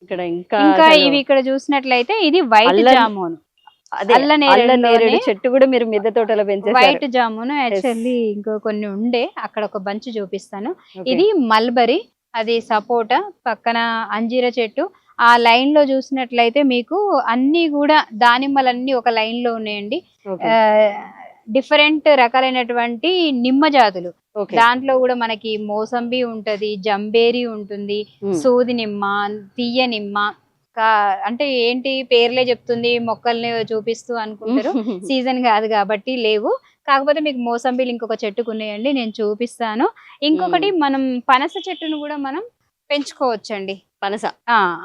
ఇక్కడ ఇంకా ఇంకా అసలు ఇవి ఇక్కడ చూసినట్లయితే ఇది వైట్ అల్ల జామున్. అదే అల్ల అల్ల నేరేడు నేరేడులోనే చెట్టు కూడా మీరు మిద్దె తోటలో పెంచేశారు. White jamun Yes. యాక్చువల్లీ ఇంకో కొన్ని ఉండే అక్కడ ఒక బంచ్ చూపిస్తాను. Okay. ఇది మల్బరీ, అది సపోటా, పక్కన అంజీర చెట్టు. ఆ లైన్ లో చూసినట్లయితే మీకు అన్ని కూడా దానిమ్మలన్నీ ఒక లైన్ లో ఉన్నాయండి. Okay. డిఫరెంట్ రకాలైనటువంటి నిమ్మ జాతులు. Okay. దాంట్లో కూడా మనకి మోసంబి ఉంటది, జంబేరి ఉంటుంది, సూది నిమ్మ, తీయ నిమ్మ. అంటే ఏంటి పేర్లే చెప్తుంది, మొక్కల్ని చూపిస్తూ అనుకుంటారు. సీజన్ కాదు కాబట్టి లేవు. కాకపోతే మీకు మోసంబిలు ఇంకొక చెట్టుకు ఉన్నాయండి, నేను చూపిస్తాను. ఇంకొకటి మనం పనస చెట్టును కూడా మనం పెంచుకోవచ్చండి. పనస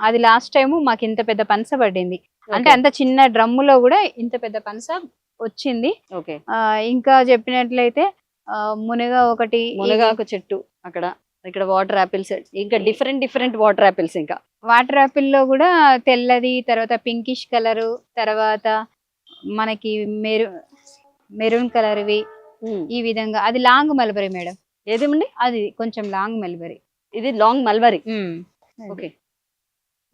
అది లాస్ట్ టైం మాకు ఇంత పెద్ద పనస పడింది. అంటే అంత చిన్న డ్రమ్ములో కూడా ఇంత పెద్ద పనస వచ్చింది. ఓకే. ఇంకా చెప్పినట్లయితే మునగాకు చెట్టు అక్కడ, ఇక్కడ వాటర్ యాపిల్స్, ఇంకా డిఫరెంట్ వాటర్ యాపిల్స్. ఇంకా వాటర్ యాపిల్ లో కూడా తెల్లది, తర్వాత పింకిష్ కలరు, తర్వాత మనకి మెరూన్ కలర్వి. ఈ విధంగా అది లాంగ్ మల్బరీ మేడం. ఏదేమండి? అది కొంచెం లాంగ్ మల్బరీ. ఇది లాంగ్ మల్బరీ. ఓకే.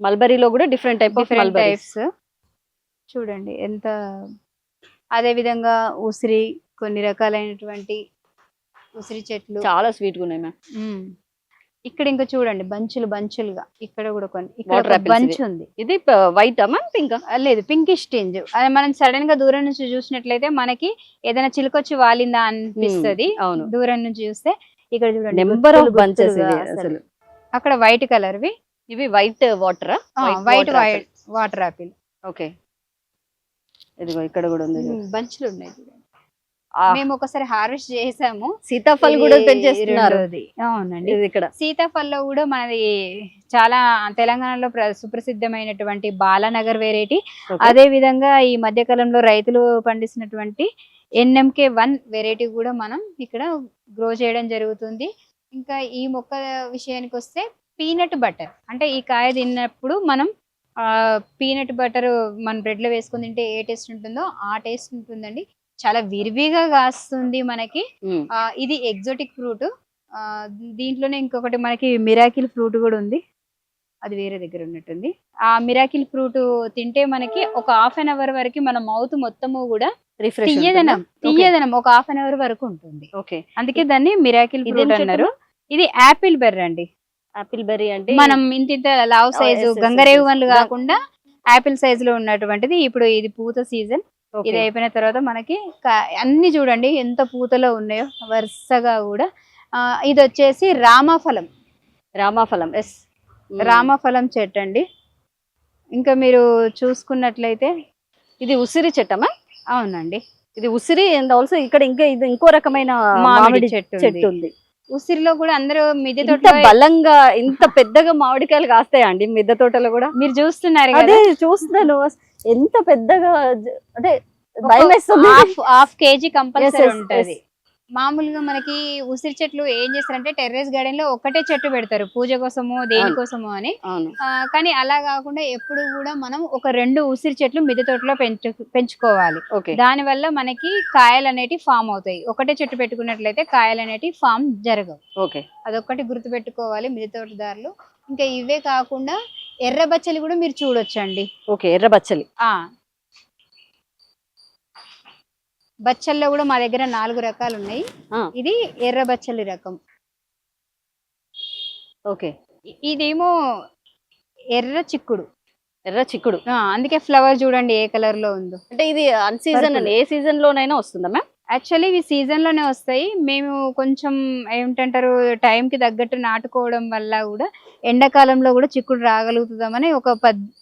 మల్బరీలో కూడా డిఫరెంట్ టైప్స్ చూడండి ఎంత. అదే విధంగా ఉసిరి, కొన్ని రకాలైనటువంటి ఉసిరి చెట్లు చాలా స్వీట్ గా ఉన్నాయి మ్యామ్. ఇక్కడ ఇంకా చూడండి బంచులుగా, ఇక్కడ కూడా కొన్ని, ఇక్కడ బంచ్ ఉంది. ఇది వైట్ మ్యామ్, పింక్? లేదు, పింకిష్ టింజ్. అది మనం సడన్ గా దూరం నుంచి చూసినట్లయితే మనకి ఏదైనా చిలుకొచ్చి వాలిందా అనిపిస్తుంది దూరం నుంచి చూస్తే. ఇక్కడ చూడండి నెంబర్ ఆఫ్ బంచెస్ అసలు. అక్కడ వైట్ కలర్వి, ఇవి white water, white water Apple. Okay. ఇదిగో ఇక్కడ కూడా ఉంది, బంచులు ఉన్నాయి. మేము ఒకసారి హార్వెస్ట్ చేసాము. సీతాఫల్ కూడా పెంచేస్తున్నారు. అవునండి. ఇక్కడ సీతాఫల్ లో కూడా మనది చాలా తెలంగాణలో సుప్రసిద్ధమైనటువంటి బాలానగర్ వెరైటీ. అదే విధంగా ఈ మధ్య కాలంలో రైతులు పండిస్తున్నటువంటి NMK1 వెరైటీ కూడా మనం ఇక్కడ గ్రో చేయడం జరుగుతుంది. ఇంకా ఈ మొక్క విషయానికి వస్తే పీనట్ బటర్, అంటే ఈ కాయ తిన్నప్పుడు మనం పీనట్ బటర్ మన బ్రెడ్ లో వేసుకుని తింటే ఏ టేస్ట్ ఉంటుందో ఆ టేస్ట్ ఉంటుందండి. చాలా విరివిగా కాస్తుంది మనకి. ఇది ఎగ్జోటిక్ ఫ్రూట్. దీంట్లోనే ఇంకొకటి మనకి మిరాకిల్ ఫ్రూట్ కూడా ఉంది, అది వేరే దగ్గర ఉన్నట్టుంది. ఆ మిరాకిల్ ఫ్రూట్ తింటే మనకి ఒక హాఫ్ అన్ అవర్ వరకు మన మౌత్ మొత్తము కూడా తీయదనం ఒక హాఫ్ అన్ అవర్ వరకు ఉంటుంది. అందుకే దాన్ని మిరాకిల్ ఫ్రూట్ అన్నారు. ఇది యాపిల్ బెర్రీ అండి. యాపిల్ బెర్రీ అంటే మనం ఇంత లావ్ సైజు గంగరేవు వన్లు కాకుండా యాపిల్ సైజ్ లో ఉన్నటువంటిది. ఇప్పుడు ఇది పూత సీజన్. ఇది అయిపోయిన తర్వాత మనకి అన్ని చూడండి ఎంత పూతలో ఉన్నాయో వరుసగా కూడా. ఇది వచ్చేసి రామాఫలం. రామాఫలం చెట్టు అండి. ఇంకా మీరు చూసుకున్నట్లయితే ఇది ఉసిరి చెట్టమా? అవునండి, ఇది ఉసిరి. అండ్ ఆల్సో ఇక్కడ ఇంకా ఇది ఇంకో రకమైన మామిడి చెట్టు ఉంది. ఉసిరిలో కూడా అందరూ మిద్దె తోట బలంగా ఇంత పెద్దగా మామిడికాయలు కాస్తాయా అండి మిద్దె తోటలో కూడా? మీరు చూస్తున్నారు కదా? అదే చూస్తున్నాను, ఎంత పెద్దగా. అంటే హాఫ్ కేజీ కంపల్సరీ ఉంటది. మామూలుగా మనకి ఉసిరి చెట్లు ఏం చేస్తారంటే టెర్రస్ గార్డెన్ లో ఒకటే చెట్టు పెడతారు పూజ కోసమో దేనికోసమో అని. కానీ అలా కాకుండా ఎప్పుడు కూడా మనం ఒక 2 ఉసిరి చెట్లు మిద్దె తోటలో పెంచుకోవాలి. దాని వల్ల మనకి కాయలు అనేటివి ఫామ్ అవుతాయి. ఒకటే చెట్టు పెట్టుకున్నట్లయితే కాయలు అనేటివి ఫామ్ జరగవు. అదొక్కటి గుర్తు పెట్టుకోవాలి మిద్దె తోటదారులు. ఇంకా ఇవే కాకుండా ఎర్ర బచ్చలి కూడా మీరు చూడొచ్చండి. ఎర్ర బచ్చలి. బచ్చల్లో కూడా మా దగ్గర 4 రకాలు ఉన్నాయి. ఇది ఎర్ర బచ్చలి రకం. ఇదేమో ఎర్ర చిక్కుడు. అందుకే ఫ్లవర్ చూడండి ఏ కలర్ లో ఉందో. అంటే ఇది అన్ సీజన్, ఏ సీజన్ లోనైనా వస్తుందా మ్యామ్? యాక్చువల్లీ ఇవి సీజన్ లోనే వస్తాయి. మేము కొంచెం ఏమిటంటారు టైం కి తగ్గట్టు నాటుకోవడం వల్ల కూడా ఎండాకాలంలో కూడా చిక్కుడు రాగలుగుతుందామని ఒక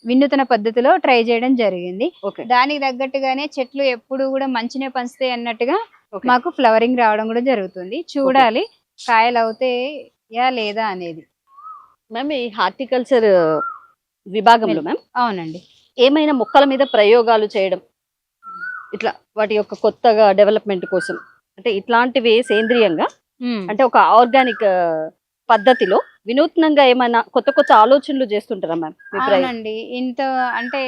వినూతన పద్ధతిలో ట్రై చేయడం జరిగింది. దానికి తగ్గట్టుగానే చెట్లు ఎప్పుడు కూడా మంచినే పంచుతాయి అన్నట్టుగా మాకు ఫ్లవరింగ్ రావడం కూడా జరుగుతుంది. చూడాలి కాయలు అవుతాయా లేదా అనేది. మ్యామ్ ఈ హార్టికల్చర్ విభాగంలో మ్యామ్, అవునండి, ఏమైనా మొక్కల మీద ప్రయోగాలు చేయడం ఇట్లా వాటి యొక్క కొత్తగా డెవలప్మెంట్ కోసం, అంటే ఇట్లాంటివి సేంద్రియంగా, అంటే ఒక ఆర్గానిక్ పద్ధతిలో వినూత్నంగా ఏమైనా కొత్త ఆలోచనలు చేస్తుంటారా మ్యామ్? అవునండి, ఇంత అంటే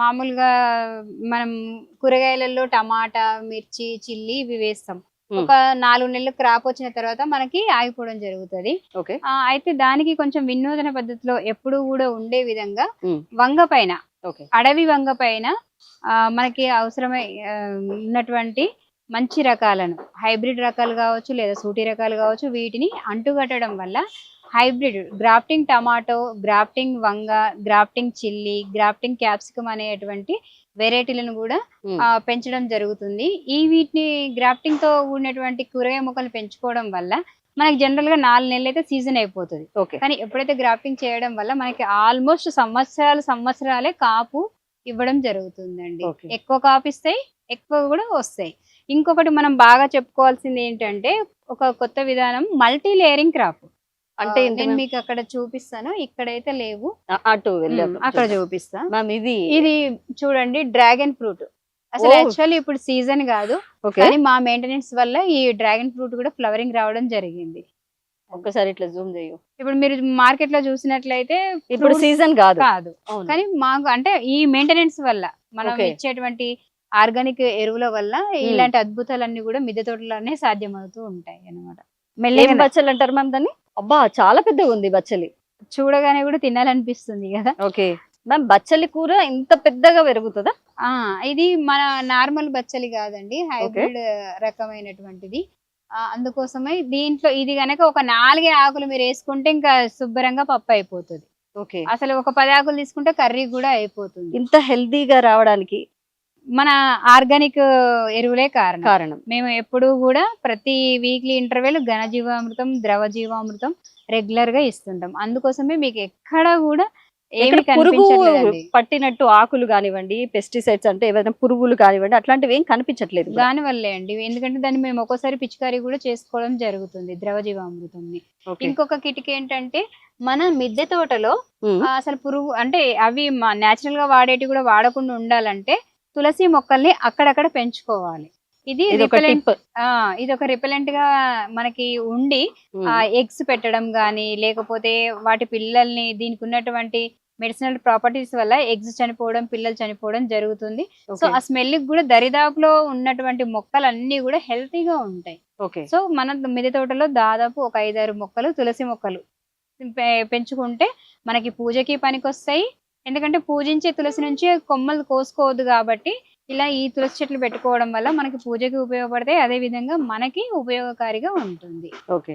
మామూలుగా మనం కూరగాయలలో టమాటా, మిర్చి, చిల్లీ ఇవి వేస్తాం. ఒక 4 నెలలు క్రాప్ వచ్చిన తర్వాత మనకి ఆగిపోవడం జరుగుతుంది. ఓకే. అయితే దానికి కొంచెం వినూతన పద్ధతిలో ఎప్పుడు కూడా ఉండే విధంగా ఉమ్. వంగ పైన, ఓకే. అడవి వంగ పైన మనకి అవసరమై ఉన్నటువంటి మంచి రకాలను, హైబ్రిడ్ రకాలు కావచ్చు లేదా సూటి రకాలు కావచ్చు, వీటిని అంటుకట్టడం వల్ల హైబ్రిడ్ గ్రాఫ్టింగ్ టమాటో, గ్రాఫ్టింగ్ వంగ, గ్రాఫ్టింగ్ చిల్లీ, గ్రాఫ్టింగ్ క్యాప్సికమ్ అనేటువంటి వెరైటీలను కూడా ఉమ్. పెంచడం జరుగుతుంది. వీటిని గ్రాఫ్టింగ్ తో కూడినటువంటి కూరగాయ మొక్కలు పెంచుకోవడం వల్ల మనకి జనరల్ గా 4 నెలలు అయితే సీజన్ అయిపోతుంది. ఓకే. కానీ ఎప్పుడైతే గ్రాఫ్టింగ్ చేయడం వల్ల మనకి ఆల్మోస్ట్ సంవత్సరాలే కాపు ఇవ్వడం జరుగుతుందండి. ఓకే. ఎక్కువ కాపు ఇస్తాయి, ఎక్కువ కూడా వస్తాయి. ఇంకొకటి మనం బాగా చెప్పుకోవాల్సింది ఏంటంటే ఒక కొత్త విధానం మల్టీ లేయరింగ్ క్రాప్. అంటే ఏంటి నేను మ్యామ్? మీకు అక్కడ చూపిస్తాను, ఇక్కడైతే లేవు, అటు వెళ్ళాము. అక్కడ చూపిస్తా. మ్యామ్ ఇది చూడండి, డ్రాగన్ ఫ్రూట్. అసలు ఓ. యాక్చువల్లీ ఇప్పుడు సీజన్ కాదు, ఓకే. కానీ మా మెయింటెనెన్స్ వల్ల ఈ డ్రాగన్ ఫ్రూట్ కూడా ఫ్లవరింగ్ రావడం జరిగింది. ఒక్కసారి ఇట్లా జూమ్ చేయు. ఇప్పుడు మీరు మార్కెట్ లో చూసినట్లయితే ఇప్పుడు fruits సీజన్ కాదు. కాదు, అవును. కానీ మాకు అంటే ఈ మెయింటెనెన్స్ వల్ల మనం Okay. ఇచ్చేటువంటి ఆర్గానిక్ ఎరువుల వల్ల ఇలాంటి అద్భుతాలన్నీ కూడా మిద్దె తోటలోనే సాధ్యమవుతూ ఉంటాయి అన్నమాట. ఏం మెల్లగా బచ్చలు అంటారు మ్యామ్ దాన్ని? అబ్బా చాలా పెద్దగా ఉంది బచ్చలి. చూడగానే కూడా తినాలనిపిస్తుంది కదా. ఓకే మ్యామ్, బచ్చలి కూర ఇంత పెద్దగా పెరుగుతుందా? ఇది మన నార్మల్ బచ్చలి కాదండి, హైబ్రిడ్ రకమైనటువంటిది. అందుకోసమే దీంట్లో ఇది గనక ఒక 4 ఆకులు మీరు వేసుకుంటే ఇంకా శుభ్రంగా పప్పు అయిపోతుంది. ఓకే. అసలు ఒక 10 ఆకులు తీసుకుంటే కర్రీ కూడా అయిపోతుంది. ఇంత హెల్దీగా రావడానికి మన ఆర్గానిక్ ఎరువులే కారణం. కారణం మేము ఎప్పుడూ కూడా ప్రతి వీక్లీ ఇంటర్వెల్ ఘనజీవామృతం, ద్రవ జీవామృతం రెగ్యులర్ గా ఇస్తుంటాం. అందుకోసమే మీకు ఎక్కడ కూడా ఏమి ఎక్కడ పురుగు కనిపించట్లేదండి. పట్టినట్టు ఆకులు కానివ్వండి, పెస్టిసైడ్స్ అంటే ఏదైనా పురుగులు కానివ్వండి, అట్లాంటివి ఏం కనిపించట్లేదు. దాని వల్లే అండి, ఎందుకంటే దాన్ని మేము ఒక్కోసారి పిచికారీ కూడా చేసుకోవడం జరుగుతుంది ద్రవ జీవామృతంని. ఓకే. ఇంకొక కిటికీ ఏంటంటే మన మిద్దె తోటలో ఉమ్. అసలు పురుగు అంటే అవి న్యాచురల్ గా వాడేటి కూడా వాడకుండా ఉండాలంటే తులసి మొక్కల్ని అక్కడక్కడ పెంచుకోవాలి. ఇది ఇది ఒక రిపెలెంట్. టిప్. ఇది ఒక రిపెలెంట్ గా మనకి ఉండి ఎగ్స్ పెట్టడం గానీ, లేకపోతే వాటి పిల్లల్ని, దీనికి ఉన్నటువంటి మెడిసినల్ ప్రాపర్టీస్ వల్ల ఎగ్స్ చనిపోవడం, పిల్లలు చనిపోవడం జరుగుతుంది. సో ఆ స్మెల్ కూడా దరిదాపులో ఉన్నటువంటి మొక్కలన్నీ కూడా హెల్తీగా ఉంటాయి. ఓకే. సో మన మిద్దె తోటలో దాదాపు ఒక 5-6 మొక్కలు, తులసి మొక్కలు పెంచుకుంటే మనకి పూజకి పనికొస్తాయి. ఎందుకంటే పూజించే తులసి నుంచి కొమ్మలు కోసుకోవద్దు కాబట్టి ఇలా ఈ తులసి చెట్లు పెట్టుకోవడం వల్ల మనకి పూజకి ఉపయోగపడతాయి, అదే విధంగా మనకి ఉపయోగకారిగా ఉంటుంది. ఓకే.